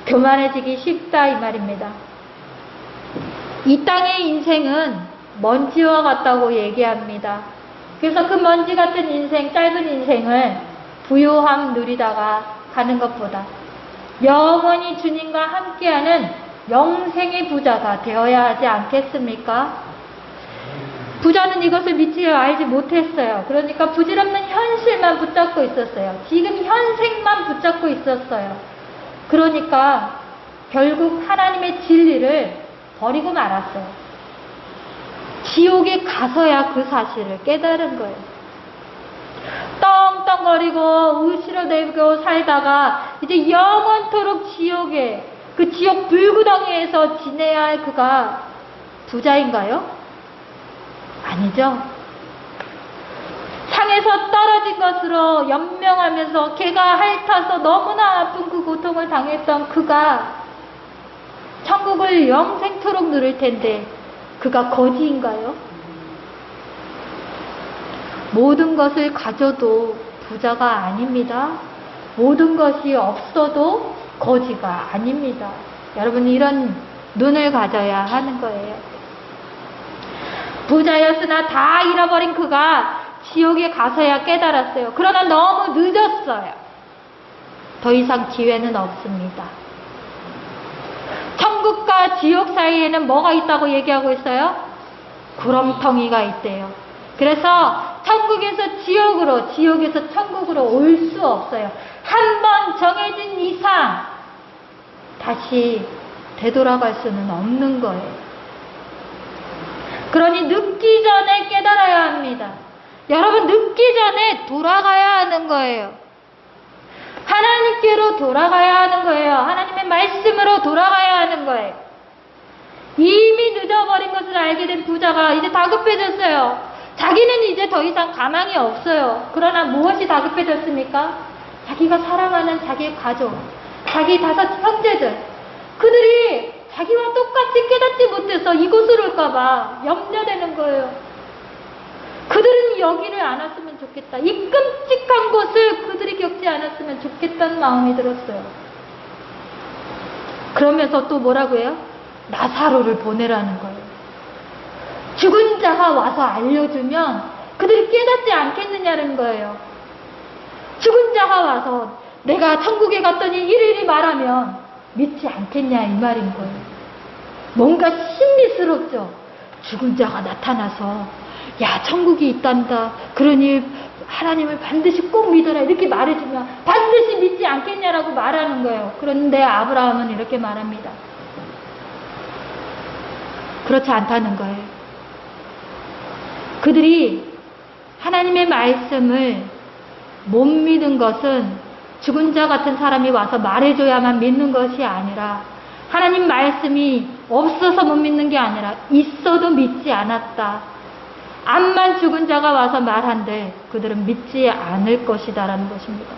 교만해지기 쉽다 이 말입니다. 이 땅의 인생은 먼지와 같다고 얘기합니다. 그래서 그 먼지 같은 인생, 짧은 인생을 부요함 누리다가 가는 것보다 영원히 주님과 함께하는 영생의 부자가 되어야 하지 않겠습니까? 부자는 이것을 믿지 알지 못했어요. 그러니까 부질없는 현실만 붙잡고 있었어요. 지금 현생만 붙잡고 있었어요. 그러니까 결국 하나님의 진리를 버리고 말았어요. 지옥에 가서야 그 사실을 깨달은 거예요. 떵떵거리고 으스러대고 살다가 이제 영원토록 지옥에, 그 지옥 불구덩이에서 지내야 할 그가 부자인가요? 아니죠. 상에서 떨어진 것으로 연명하면서 개가 핥아서 너무나 아픈 그 고통을 당했던 그가 천국을 영생토록 누릴 텐데 그가 거지인가요? 모든 것을 가져도 부자가 아닙니다. 모든 것이 없어도 거지가 아닙니다. 여러분, 이런 눈을 가져야 하는 거예요. 부자였으나 다 잃어버린 그가 지옥에 가서야 깨달았어요. 그러나 너무 늦었어요. 더 이상 기회는 없습니다. 천국과 지옥 사이에는 뭐가 있다고 얘기하고 있어요? 구렁텅이가 있대요. 그래서 천국에서 지옥으로, 지옥에서 천국으로 올 수 없어요. 한 번 정해진 이상 다시 되돌아갈 수는 없는 거예요. 그러니 늦기 전에 깨달아야 합니다. 여러분, 늦기 전에 돌아가야 하는 거예요. 하나님께로 돌아가야 하는 거예요. 하나님의 말씀으로 돌아가야 하는 거예요. 이미 늦어버린 것을 알게 된 부자가 이제 다급해졌어요. 자기는 이제 더 이상 가망이 없어요. 그러나 무엇이 다급해졌습니까? 자기가 사랑하는 자기의 가족, 자기 5 형제들, 그들이 자기와 똑같이 깨닫지 못해서 이곳으로 올까봐 염려되는 거예요. 그들은 여기를 안 왔으면 좋겠다. 이 끔찍한 곳을 그들이 겪지 않았으면 좋겠다는 마음이 들었어요. 그러면서 또 뭐라고 해요? 나사로를 보내라는 거예요. 죽은 자가 와서 알려주면 그들이 깨닫지 않겠느냐는 거예요. 죽은 자가 와서 내가 천국에 갔더니 이리이리 말하면 믿지 않겠냐 이 말인 거예요. 뭔가 신비스럽죠. 죽은 자가 나타나서 야, 천국이 있단다. 그러니 하나님을 반드시 꼭 믿어라. 이렇게 말해주면 반드시 믿지 않겠냐라고 말하는 거예요. 그런데 아브라함은 이렇게 말합니다. 그렇지 않다는 거예요. 그들이 하나님의 말씀을 못 믿은 것은 죽은 자 같은 사람이 와서 말해줘야만 믿는 것이 아니라, 하나님 말씀이 없어서 못 믿는 게 아니라 있어도 믿지 않았다. 암만 죽은 자가 와서 말한들 그들은 믿지 않을 것이다 라는 것입니다.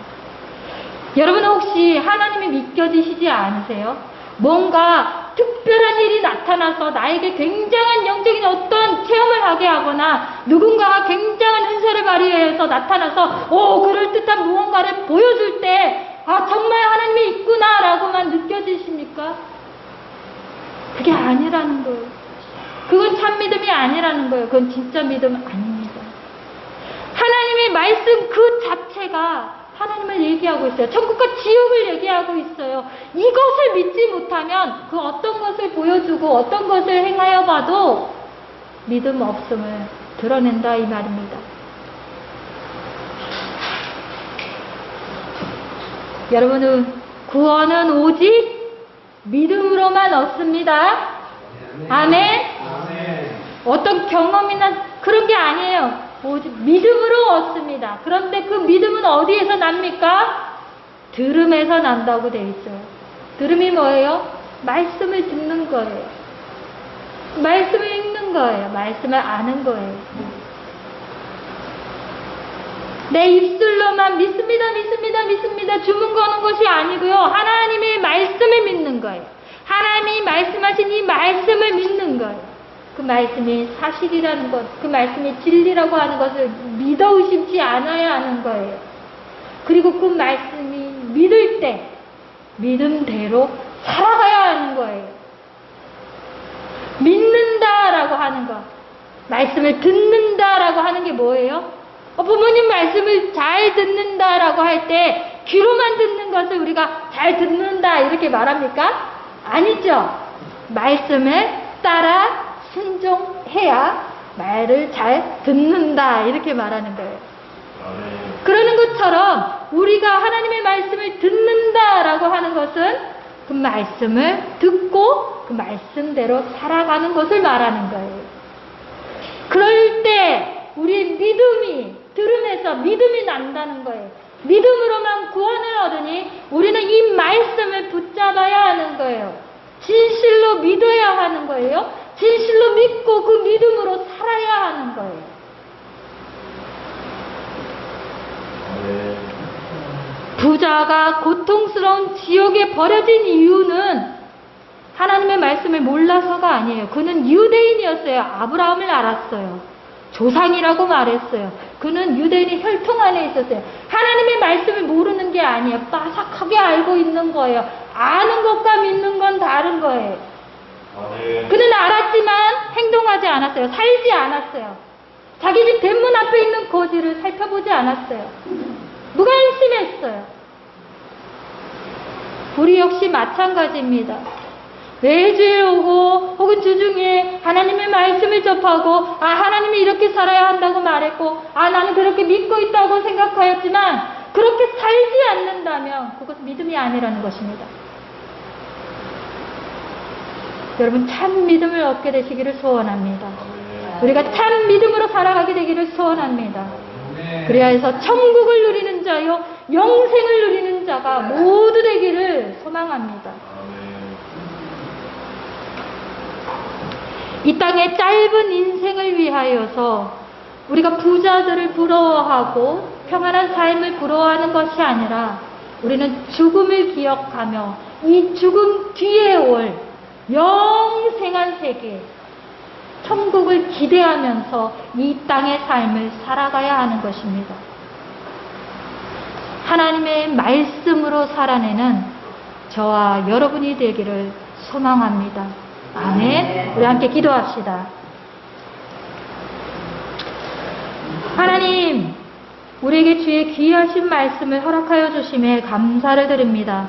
여러분, 혹시 하나님이 믿겨지시지 않으세요? 뭔가 특별한 일이 나타나서 나에게 굉장한 영적인 어떤 체험을 하게 하거나 누군가가 굉장한 은사를 발휘해서 나타나서 그럴듯한 무언가를 보여줄 때 정말 하나님이 있구나 라고만 느껴지십니까? 그게 아니라는 거예요. 그건 참 믿음이 아니라는 거예요. 그건 진짜 믿음 아닙니다. 하나님의 말씀 그 자체가 하나님을 얘기하고 있어요. 천국과 지옥을 얘기하고 있어요. 이것을 믿지 못하면 그 어떤 것을 보여주고 어떤 것을 행하여 봐도 믿음 없음을 드러낸다 이 말입니다. 여러분은 구원은 오직 믿음으로만 얻습니다. 아멘? 어떤 경험이나 그런 게 아니에요. 오직 믿음으로 얻습니다. 그런데 그 믿음은 어디에서 납니까? 들음에서 난다고 되어 있어요. 들음이 뭐예요? 말씀을 듣는 거예요. 말씀을 읽는 거예요. 말씀을 아는 거예요. 내 입술로만 믿습니다, 믿습니다, 믿습니다 주문 거는 것이 아니고요. 하나님의 말씀을 믿는 거예요. 하나님이 말씀하신 이 말씀을 믿는 거예요. 그 말씀이 사실이라는 것, 그 말씀이 진리라고 하는 것을 믿어 의심치 않아야 하는 거예요. 그리고 그 말씀이 믿을 때 믿음대로 살아가야 하는 거예요. 믿는다라고 하는 것, 말씀을 듣는다라고 하는 게 뭐예요? 부모님 말씀을 잘 듣는다라고 할 때 귀로만 듣는 것을 우리가 잘 듣는다 이렇게 말합니까? 아니죠. 말씀을 따라 순종해야 말을 잘 듣는다 이렇게 말하는 거예요. 그러는 것처럼 우리가 하나님의 말씀을 듣는다라고 하는 것은 그 말씀을 듣고 그 말씀대로 살아가는 것을 말하는 거예요. 그럴 때 우리의 믿음이 들음에서 믿음이 난다는 거예요. 믿음으로만 구원을 얻으니 우리는 이 말씀을 붙잡아야 하는 거예요. 진실로 믿어야 하는 거예요. 진실로 믿고 그 믿음으로 살아야 하는 거예요. 부자가 고통스러운 지옥에 버려진 이유는 하나님의 말씀을 몰라서가 아니에요. 그는 유대인이었어요. 아브라함을 알았어요. 조상이라고 말했어요. 그는 그는 혈통 안에 있었어요. 하나님의 말씀을 모르는 게 아니에요. 빠삭하게 알고 있는 거예요. 아는 것과 믿는 건 다른 거예요. 그는 알았지만 행동하지 않았어요. 살지 않았어요. 자기 집 대문 앞에 있는 거지를 살펴보지 않았어요. 무관심했어요. 우리 역시 마찬가지입니다. 매주일 오고 혹은 주중에 하나님의 말씀을 접하고 하나님이 이렇게 살아야 한다고 말했고 나는 그렇게 믿고 있다고 생각하였지만 그렇게 살지 않는다면 그것은 믿음이 아니라는 것입니다. 여러분 참 믿음을 얻게 되시기를 소원합니다. 우리가 참 믿음으로 살아가게 되기를 소원합니다. 그래야 해서 천국을 누리는 자요 영생을 누리는 자가 모두 되기를 소망합니다. 이 땅의 짧은 인생을 위하여서 우리가 부자들을 부러워하고 평안한 삶을 부러워하는 것이 아니라 우리는 죽음을 기억하며 이 죽음 뒤에 올 영생한 세계, 천국을 기대하면서 이 땅의 삶을 살아가야 하는 것입니다. 하나님의 말씀으로 살아내는 저와 여러분이 되기를 소망합니다. 아멘. 우리 함께 기도합시다. 하나님, 우리에게 주의 귀하신 말씀을 허락하여 주심에 감사를 드립니다.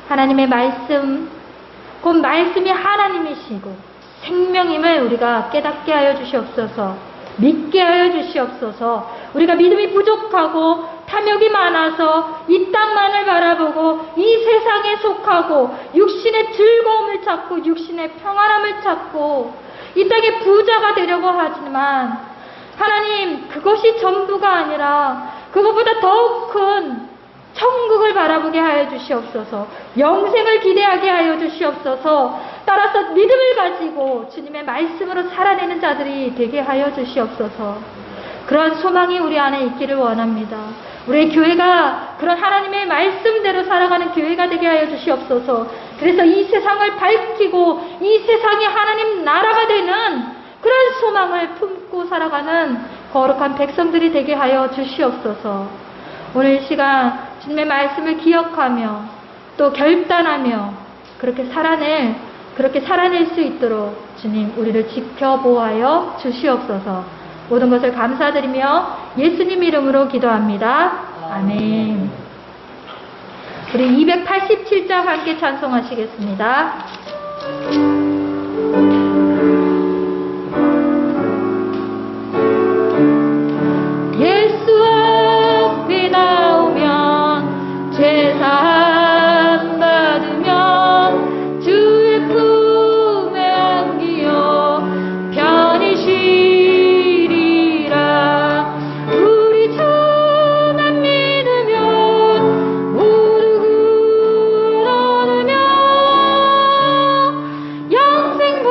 하나님의 말씀, 곧 말씀이 하나님이시고 생명임을 우리가 깨닫게 하여 주시옵소서. 믿게 하여 주시옵소서. 우리가 믿음이 부족하고 탐욕이 많아서 이 땅만을 바라보고 이 세상에 속하고 육신의 즐거움을 찾고 육신의 평안함을 찾고 이 땅의 부자가 되려고 하지만 하나님, 그것이 전부가 아니라 그것보다 더욱 큰 천국을 바라보게 하여 주시옵소서. 영생을 기대하게 하여 주시옵소서. 따라서 믿음을 가지고 주님의 말씀으로 살아내는 자들이 되게 하여 주시옵소서. 그러한 소망이 우리 안에 있기를 원합니다. 우리의 교회가 그런 하나님의 말씀대로 살아가는 교회가 되게 하여 주시옵소서. 그래서 이 세상을 밝히고 이 세상이 하나님 나라가 되는 그런 소망을 품고 살아가는 거룩한 백성들이 되게 하여 주시옵소서. 오늘 이 시간 주님의 말씀을 기억하며 또 결단하며 그렇게 살아낼 수 있도록 주님 우리를 지켜보아여 주시옵소서. 모든 것을 감사드리며 예수님 이름으로 기도합니다. 아멘. 우리 287장 함께 찬송하시겠습니다. 예수 앞에 나오면 제사함 받으면 주의 품에 안기어 편히 쉬리라. 우리 주만 믿으면 모두 구원 얻으며 영생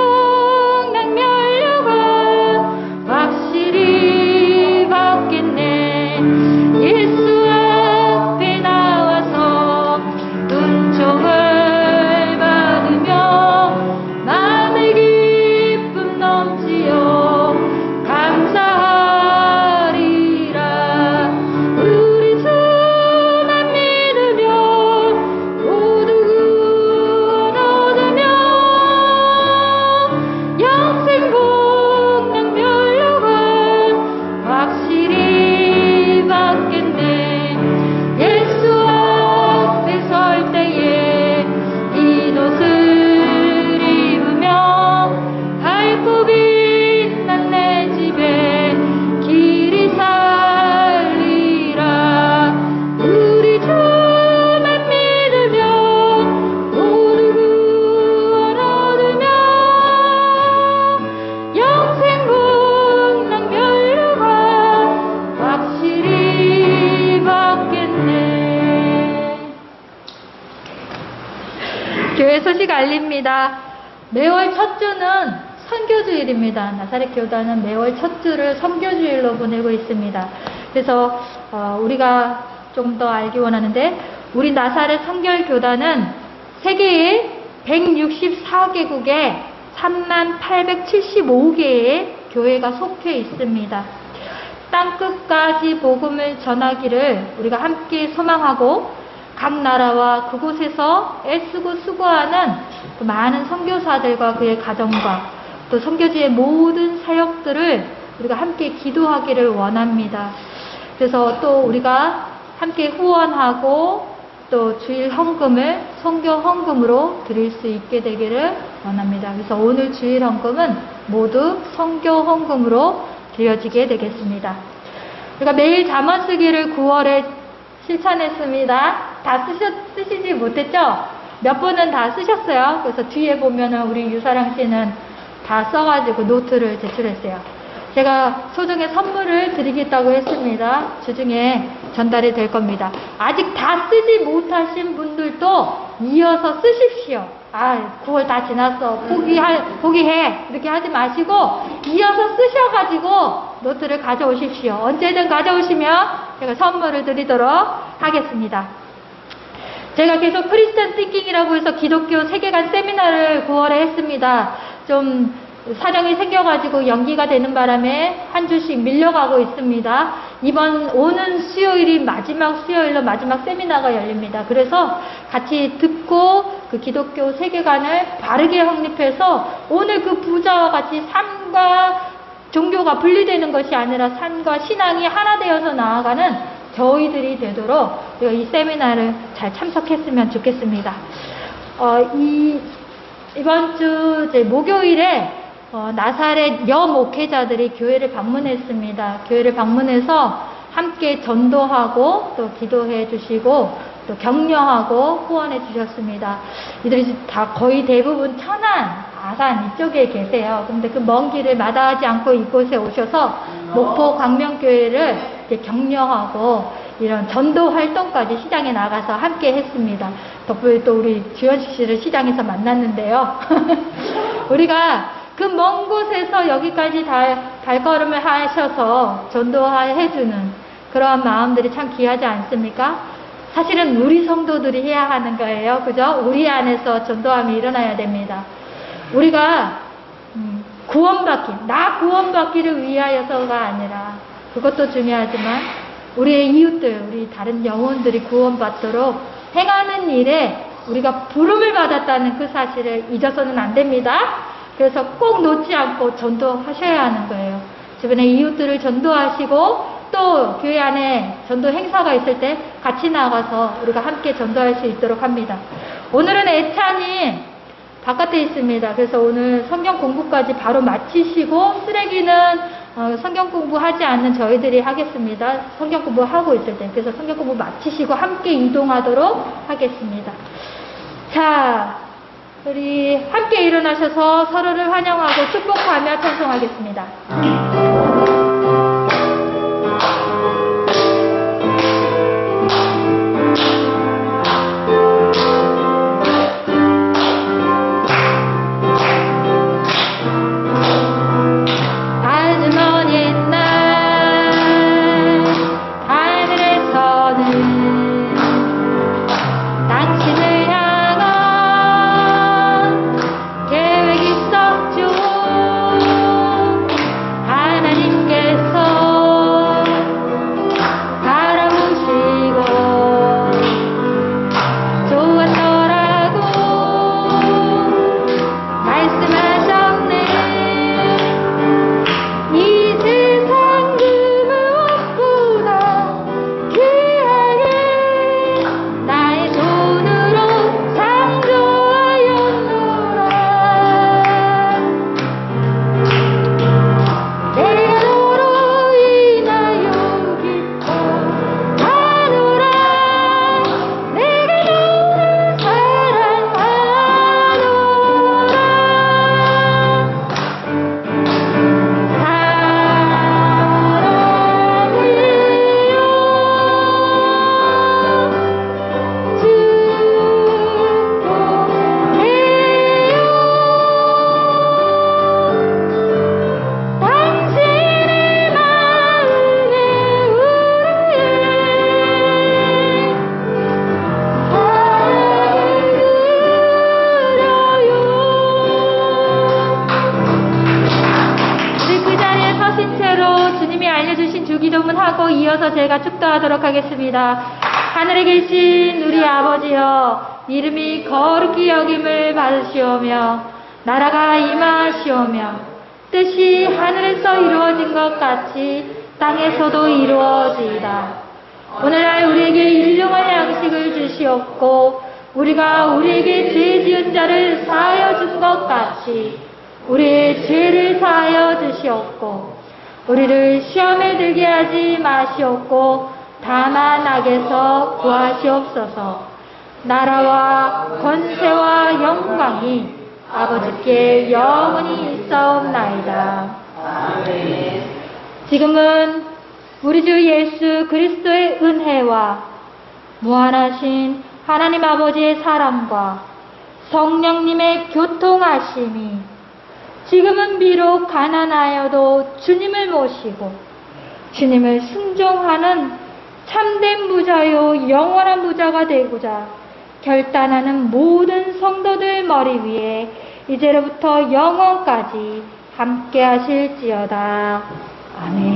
알립니다. 매월 첫 주는 선교주일입니다. 나사렛 교단은 매월 첫 주를 선교주일로 보내고 있습니다. 그래서 우리가 좀 더 알기 원하는데, 우리 나사렛 선결교단은 세계의 164개국에 3875개의 교회가 속해 있습니다. 땅끝까지 복음을 전하기를 우리가 함께 소망하고, 각 나라와 그곳에서 애쓰고 수고하는 그 많은 선교사들과 그의 가정과 또 선교지의 모든 사역들을 우리가 함께 기도하기를 원합니다. 그래서 또 우리가 함께 후원하고 또 주일 헌금을 선교 헌금으로 드릴 수 있게 되기를 원합니다. 그래서 오늘 주일 헌금은 모두 선교 헌금으로 드려지게 되겠습니다. 우리가 매일 잠언 쓰기를 9월에 실천했습니다. 다 쓰시지 못했죠? 몇 분은 다 쓰셨어요. 그래서 뒤에 보면은 우리 유사랑 씨는 다 써가지고 노트를 제출했어요. 제가 소정의 선물을 드리겠다고 했습니다. 주중에 전달이 될 겁니다. 아직 다 쓰지 못하신 분들도 이어서 쓰십시오. 9월 다 지났어. 포기해. 이렇게 하지 마시고 이어서 쓰셔가지고 노트를 가져오십시오. 언제든 가져오시면 제가 선물을 드리도록 하겠습니다. 제가 계속 크리스천 띵킹이라고 해서 기독교 세계관 세미나를 9월에 했습니다. 좀 사정이 생겨가지고 연기가 되는 바람에 한 주씩 밀려가고 있습니다. 이번 오는 수요일이 마지막 수요일로 마지막 세미나가 열립니다. 그래서 같이 듣고 그 기독교 세계관을 바르게 확립해서 오늘 그 부자와 같이 삶과 종교가 분리되는 것이 아니라 삶과 신앙이 하나 되어서 나아가는 저희들이 되도록 이 세미나를 잘 참석했으면 좋겠습니다. 이번 주 목요일에 나사렛 여목회자들이 교회를 방문했습니다. 교회를 방문해서 함께 전도하고 또 기도해 주시고 또 격려하고 후원해 주셨습니다. 이들이 다 거의 대부분 천안, 아산 이쪽에 계세요. 근데 그 먼 길을 마다하지 않고 이곳에 오셔서 목포 광명교회를 이렇게 격려하고 이런 전도 활동까지 시장에 나가서 함께 했습니다. 덕분에 또 우리 주현식 씨를 시장에서 만났는데요. 우리가 그 먼 곳에서 여기까지 발걸음을 하셔서 전도해주는 그러한 마음들이 참 귀하지 않습니까? 사실은 우리 성도들이 해야 하는 거예요. 그죠? 우리 안에서 전도함이 일어나야 됩니다. 우리가 나 구원받기를 위하여서가 아니라, 그것도 중요하지만 우리의 이웃들, 우리 다른 영혼들이 구원받도록 행하는 일에 우리가 부름을 받았다는 그 사실을 잊어서는 안 됩니다. 그래서 꼭 놓지 않고 전도하셔야 하는 거예요. 주변에 이웃들을 전도하시고 또 교회 안에 전도 행사가 있을 때 같이 나가서 우리가 함께 전도할 수 있도록 합니다. 오늘은 애찬이 바깥에 있습니다. 그래서 오늘 성경 공부까지 바로 마치시고, 쓰레기는 성경 공부하지 않는 저희들이 하겠습니다. 성경 공부하고 있을 때. 그래서 성경 공부 마치시고 함께 이동하도록 하겠습니다. 자, 우리 함께 일어나셔서 서로를 환영하고 축복하며 찬송하겠습니다. 하나님 성문하고 이어서 제가 축도하도록 하겠습니다. 하늘에 계신 우리 아버지여, 이름이 거룩히 여김을 받으시오며 나라가 임하시오며 뜻이 하늘에서 이루어진 것 같이 땅에서도 이루어지이다. 오늘날 우리에게 일용할 양식을 주시옵고 우리가 우리에게 죄 지은 자를 사하여 준 것 같이 우리의 죄를 사하여 주시옵고 우리를 시험에 들게 하지 마시옵고 다만 악에서 구하시옵소서. 나라와 권세와 영광이 아버지께 영원히 있사옵나이다. 아멘. 지금은 우리 주 예수 그리스도의 은혜와 무한하신 하나님 아버지의 사랑과 성령님의 교통하심이 지금은 비록 가난하여도 주님을 모시고 주님을 순종하는 참된 부자요 영원한 부자가 되고자 결단하는 모든 성도들 머리 위에 이제로부터 영원까지 함께 하실지어다. 아멘.